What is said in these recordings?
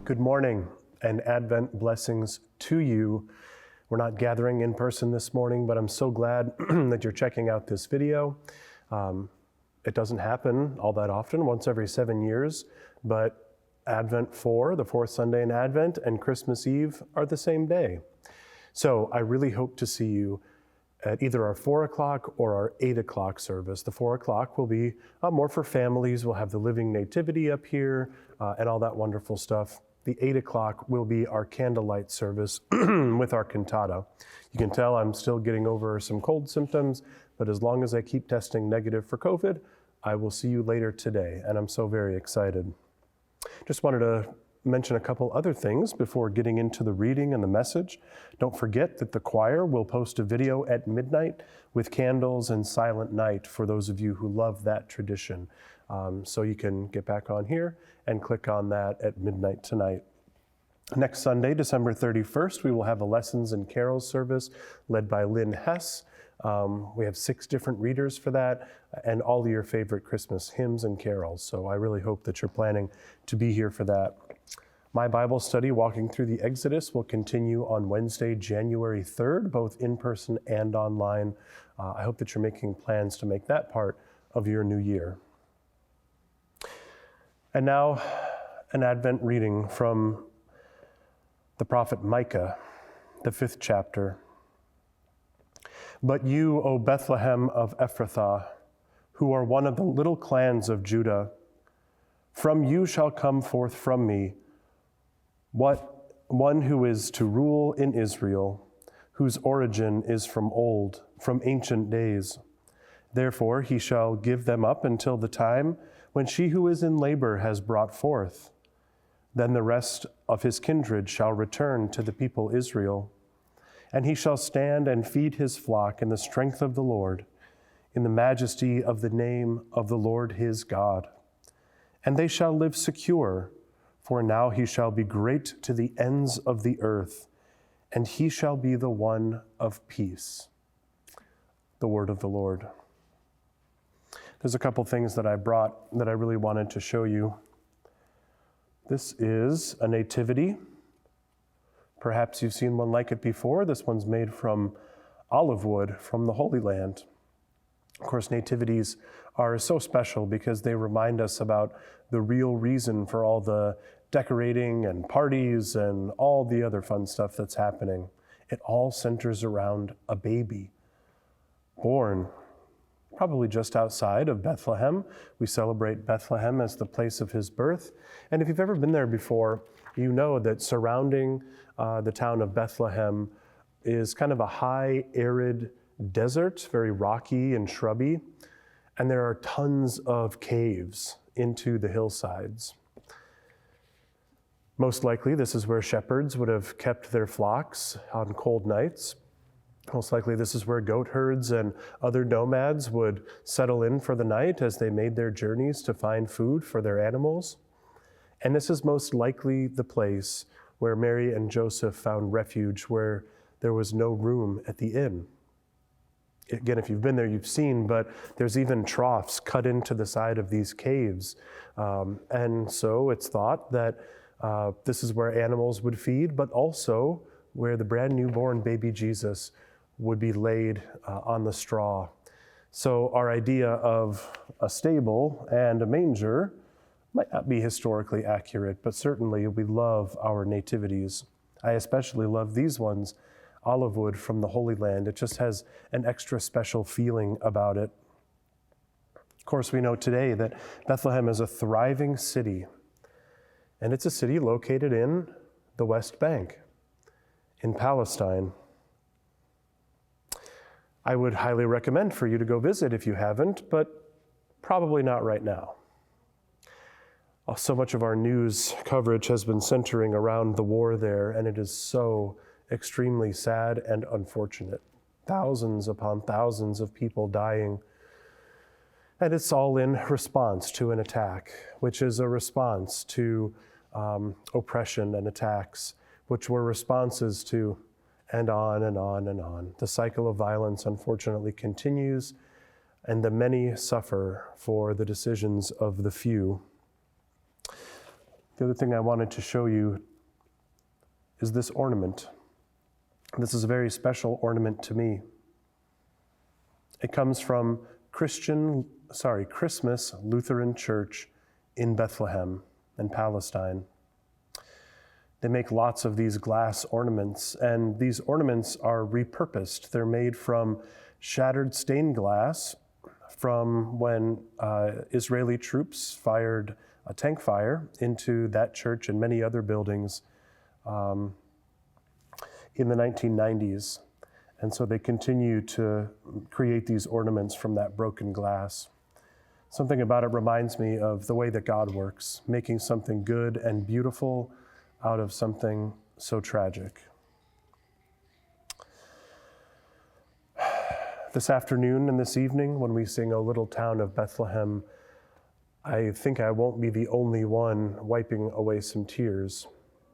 Good morning and Advent blessings to you. We're not gathering in person this morning, but I'm so glad that you're checking out this video. It doesn't happen all that often, once every 7 years, but Advent 4, the fourth Sunday in Advent, and Christmas Eve are the same day. So I really hope to see you at either our 4 o'clock or our 8 o'clock service. The 4 o'clock will be more for families. We'll have the Living Nativity up here and all that wonderful stuff. The 8 o'clock will be our candlelight service with our cantata. You can tell I'm still getting over some cold symptoms, but as long as I keep testing negative for COVID, I will see you later today, and I'm so very excited. Just wanted to mention a couple other things before getting into the reading and the message. Don't forget that the choir will post a video at midnight with candles and Silent Night for those of you who love that tradition. So you can get back on here and click on that at midnight tonight. Next Sunday, December 31st, we will have a Lessons and Carols service led by Lynn Hess. We have 6 different readers for that and all of your favorite Christmas hymns and carols. So I really hope that you're planning to be here for that. My Bible study, Walking Through the Exodus, will continue on Wednesday, January 3rd, both in person and online. I hope that you're making plans to make that part of your new year. And now, an Advent reading from the prophet Micah, the 5th chapter. But you, O Bethlehem of Ephrathah, who are one of the little clans of Judah, from you shall come forth from me one who is to rule in Israel, whose origin is from old, from ancient days. Therefore he shall give them up until the time when she who is in labor has brought forth. Then the rest of his kindred shall return to the people Israel. And he shall stand and feed his flock in the strength of the Lord, in the majesty of the name of the Lord his God. And they shall live secure, for now he shall be great to the ends of the earth, and he shall be the one of peace. The word of the Lord. There's a couple things that I brought that I really wanted to show you. This is a nativity. Perhaps you've seen one like it before. This one's made from olive wood from the Holy Land. Of course, nativities are so special because they remind us about the real reason for all the decorating and parties and all the other fun stuff that's happening. It all centers around a baby born probably just outside of Bethlehem. We celebrate Bethlehem as the place of his birth. And if you've ever been there before, you know that surrounding the town of Bethlehem is kind of a high, arid desert, very rocky and shrubby. And there are tons of caves into the hillsides. Most likely, this is where shepherds would have kept their flocks on cold nights. Most likely, this is where goat herds and other nomads would settle in for the night as they made their journeys to find food for their animals. And this is most likely the place where Mary and Joseph found refuge, where there was no room at the inn. Again, if you've been there, you've seen, but there's even troughs cut into the side of these caves. And so it's thought that this is where animals would feed, but also where the brand newborn baby Jesus would be laid on the straw. So our idea of a stable and a manger might not be historically accurate, but certainly we love our nativities. I especially love these ones, olive wood from the Holy Land. It just has an extra special feeling about it. Of course, we know today that Bethlehem is a thriving city, and it's a city located in the West Bank, in Palestine. I would highly recommend for you to go visit if you haven't, but probably not right now. So much of our news coverage has been centering around the war there, and it is so extremely sad and unfortunate. Thousands upon thousands of people dying. And it's all in response to an attack, which is a response to oppression and attacks, which were responses to, and on and on and on. The cycle of violence unfortunately continues, and the many suffer for the decisions of the few. The other thing I wanted to show you is this ornament. This is a very special ornament to me. It comes from Christmas Lutheran Church in Bethlehem in Palestine. They make lots of these glass ornaments, and these ornaments are repurposed. They're made from shattered stained glass from when Israeli troops fired a tank fire into that church and many other buildings in the 1990s. And so they continue to create these ornaments from that broken glass. Something about it reminds me of the way that God works, making something good and beautiful out of something so tragic. This afternoon and this evening, when we sing O Little Town of Bethlehem, I think I won't be the only one wiping away some tears,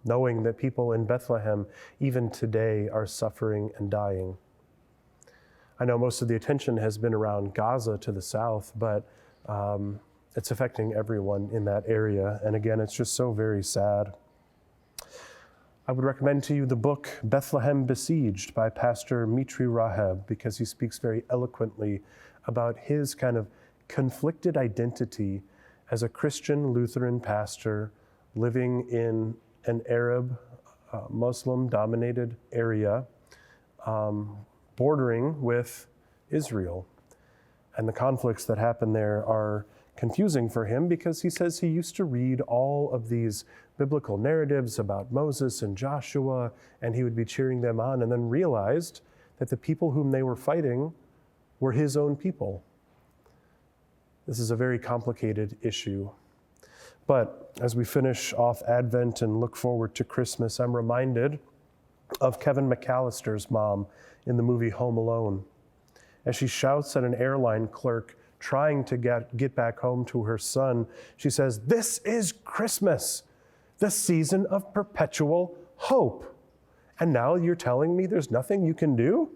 knowing that people in Bethlehem, even today, are suffering and dying. I know most of the attention has been around Gaza to the south, but it's affecting everyone in that area. And again, it's just so very sad. I would recommend to you the book Bethlehem Besieged by Pastor Mitri Raheb, because he speaks very eloquently about his kind of conflicted identity as a Christian Lutheran pastor living in an Arab, Muslim-dominated area bordering with Israel. And the conflicts that happen there are confusing for him because he says he used to read all of these biblical narratives about Moses and Joshua, and he would be cheering them on, and then realized that the people whom they were fighting were his own people. This is a very complicated issue. But as we finish off Advent and look forward to Christmas, I'm reminded of Kevin McAllister's mom in the movie Home Alone. As she shouts at an airline clerk trying to get back home to her son, she says, "This is Christmas, the season of perpetual hope. And now you're telling me there's nothing you can do?"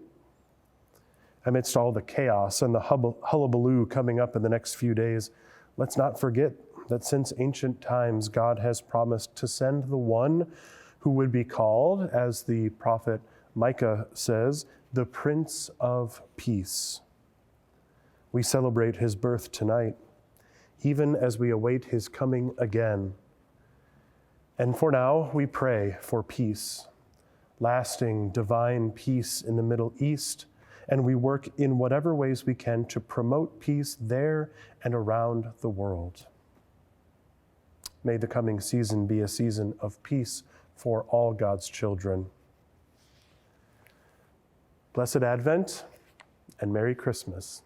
Amidst all the chaos and the hullabaloo coming up in the next few days, let's not forget that since ancient times, God has promised to send the one who would be called, as the prophet Micah says, the Prince of Peace. We celebrate his birth tonight, even as we await his coming again. And for now, we pray for peace, lasting divine peace in the Middle East, and we work in whatever ways we can to promote peace there and around the world. May the coming season be a season of peace for all God's children. Blessed Advent and Merry Christmas.